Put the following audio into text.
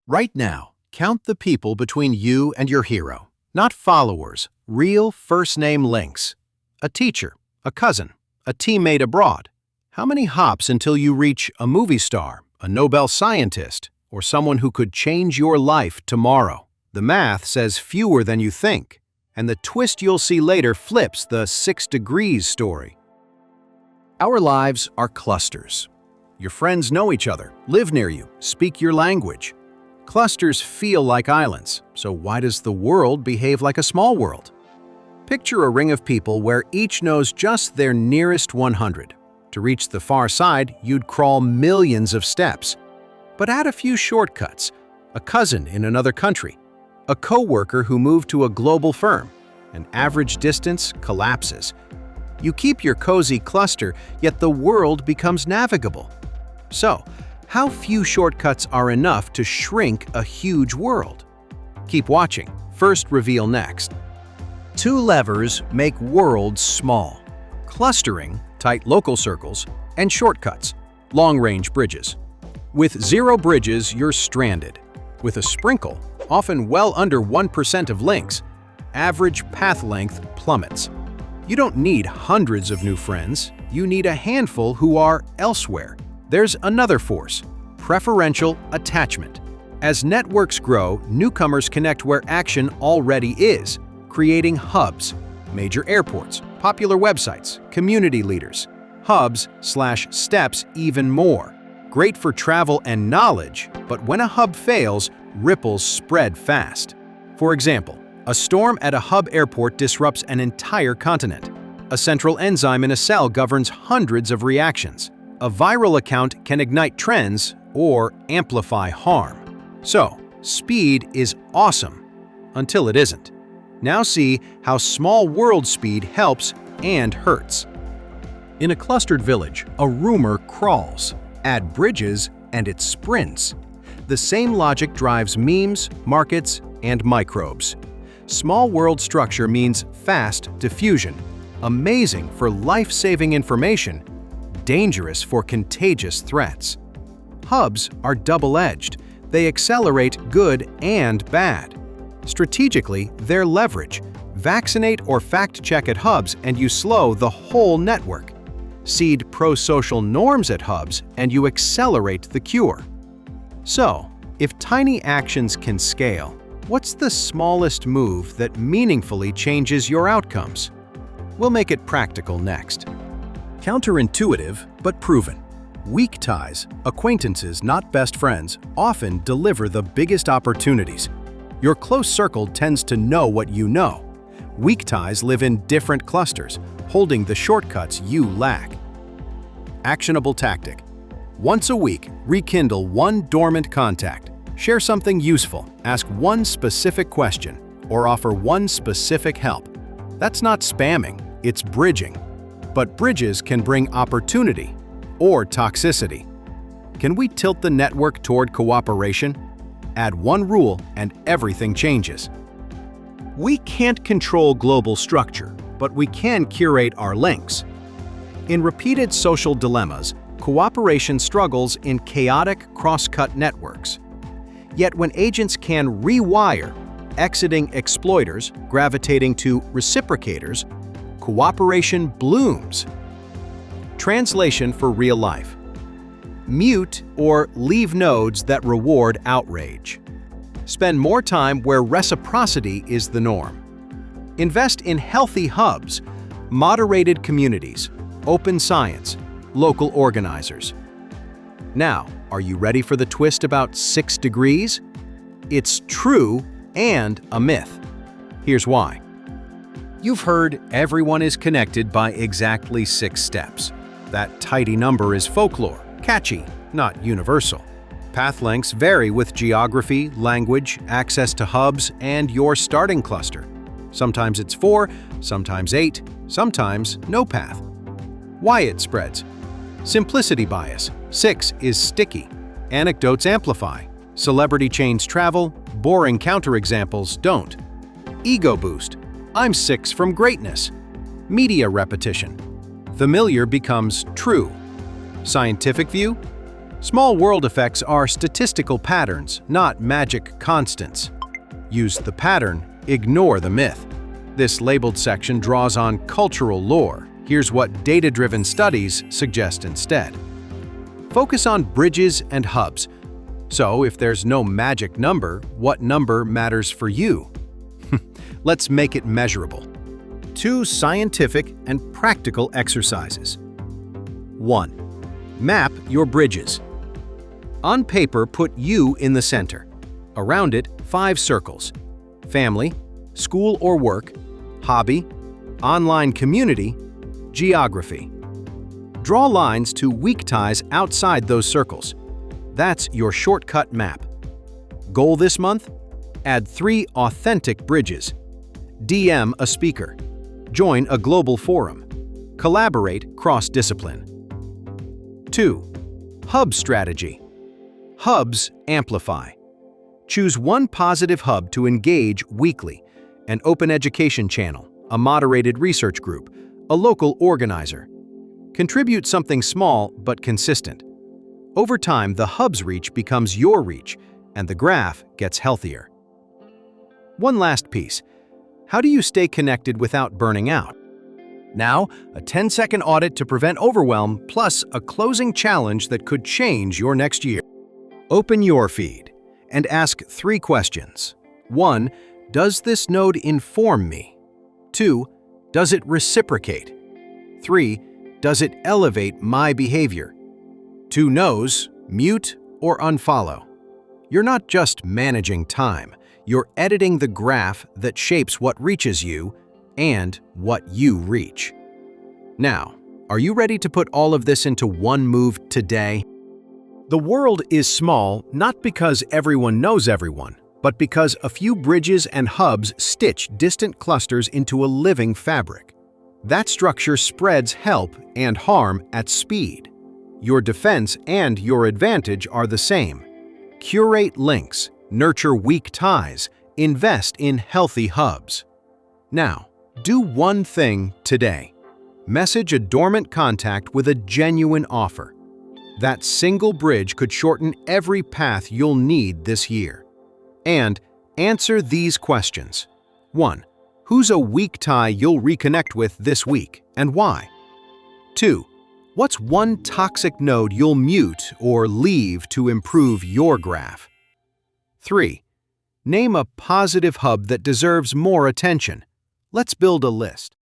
Right now, count the people between you and your hero. Not followers, real first-name links. A teacher, a cousin, a teammate abroad. How many hops until you reach a movie star, a Nobel scientist, or someone who could change your life tomorrow? The math says fewer than you think, and the twist you'll see later flips the 6 degrees story. Our lives are clusters. Your friends know each other, live near you, speak your language. Clusters feel like islands, so why does the world behave like a small world? Picture a ring of people where each knows just their nearest 100. To reach the far side, you'd crawl millions of steps. But add a few shortcuts: a cousin in another country, a coworker who moved to a global firm. An average distance collapses. You keep your cozy cluster, yet the world becomes navigable. So, how few shortcuts are enough to shrink a huge world? Keep watching. First reveal next. 2 levers make worlds small: clustering, tight local circles, and shortcuts, long-range bridges. With 0 bridges, you're stranded. With a sprinkle, often well under 1% of links, average path length plummets. You don't need hundreds of new friends, you need a handful who are elsewhere. There's another force: preferential attachment. As networks grow, newcomers connect where action already is, creating hubs, major airports, popular websites, community leaders. Hubs/steps even more. Great for travel and knowledge, but when a hub fails, ripples spread fast. For example, a storm at a hub airport disrupts an entire continent. A central enzyme in a cell governs hundreds of reactions. A viral account can ignite trends or amplify harm. So, speed is awesome until it isn't. Now see how small world speed helps and hurts. In a clustered village, a rumor crawls. Add bridges and it sprints. The same logic drives memes, markets, and microbes. Small world structure means fast diffusion, amazing for life-saving information, dangerous for contagious threats. Hubs are double-edged. They accelerate good and bad. Strategically, they're leverage. Vaccinate or fact-check at hubs and you slow the whole network. Seed pro-social norms at hubs and you accelerate the cure. So, if tiny actions can scale, what's the smallest move that meaningfully changes your outcomes? We'll make it practical next. Counterintuitive, but proven. Weak ties, acquaintances not best friends, often deliver the biggest opportunities. Your close circle tends to know what you know. Weak ties live in different clusters, holding the shortcuts you lack. Actionable tactic. Once a week, rekindle one dormant contact. Share something useful, ask one specific question, or offer one specific help. That's not spamming, it's bridging. But bridges can bring opportunity or toxicity. Can we tilt the network toward cooperation? Add one rule and everything changes. We can't control global structure, but we can curate our links. In repeated social dilemmas, cooperation struggles in chaotic cross-cut networks. Yet when agents can rewire, exiting exploiters, gravitating to reciprocators, cooperation blooms. Translation for real life. Mute or leave nodes that reward outrage. Spend more time where reciprocity is the norm. Invest in healthy hubs, moderated communities, open science, local organizers. Now, are you ready for the twist about 6 degrees? It's true and a myth. Here's why. You've heard everyone is connected by exactly 6 steps. That tidy number is folklore, catchy, not universal. Path lengths vary with geography, language, access to hubs, and your starting cluster. Sometimes it's 4, sometimes 8, sometimes no path. Why it spreads. Simplicity bias. 6 is sticky. Anecdotes amplify. Celebrity chains travel. Boring counterexamples don't. Ego boost. I'm 6 from greatness. Media repetition. Familiar becomes true. Scientific view. Small world effects are statistical patterns, not magic constants. Use the pattern, ignore the myth. This labeled section draws on cultural lore. Here's what data-driven studies suggest instead. Focus on bridges and hubs. So, if there's no magic number, what number matters for you? Let's make it measurable. 2 scientific and practical exercises. 1. Map your bridges. On paper, put you in the center. Around it, 5 circles: family, school or work, hobby, online community, geography. Draw lines to weak ties outside those circles. That's your shortcut map. Goal this month? Add 3 authentic bridges. DM a speaker. Join a global forum. Collaborate cross-discipline. 2. Hub strategy. Hubs amplify. Choose one positive hub to engage weekly: an open education channel, a moderated research group, a local organizer. Contribute something small but consistent. Over time, the hub's reach becomes your reach, and the graph gets healthier. One last piece. How do you stay connected without burning out? Now, a 10-second audit to prevent overwhelm, plus a closing challenge that could change your next year. Open your feed and ask 3 questions. 1. Does this node inform me? 2. Does it reciprocate? 3. Does it elevate my behavior? 2 no's, mute or unfollow. You're not just managing time, you're editing the graph that shapes what reaches you and what you reach. Now, are you ready to put all of this into one move today? The world is small not because everyone knows everyone, but because a few bridges and hubs stitch distant clusters into a living fabric. That structure spreads help and harm at speed. Your defense and your advantage are the same. Curate links, nurture weak ties, invest in healthy hubs. Now, do one thing today. Message a dormant contact with a genuine offer. That single bridge could shorten every path you'll need this year. And answer these questions. 1. Who's a weak tie you'll reconnect with this week, and why? 2. What's one toxic node you'll mute or leave to improve your graph? 3. Name a positive hub that deserves more attention. Let's build a list.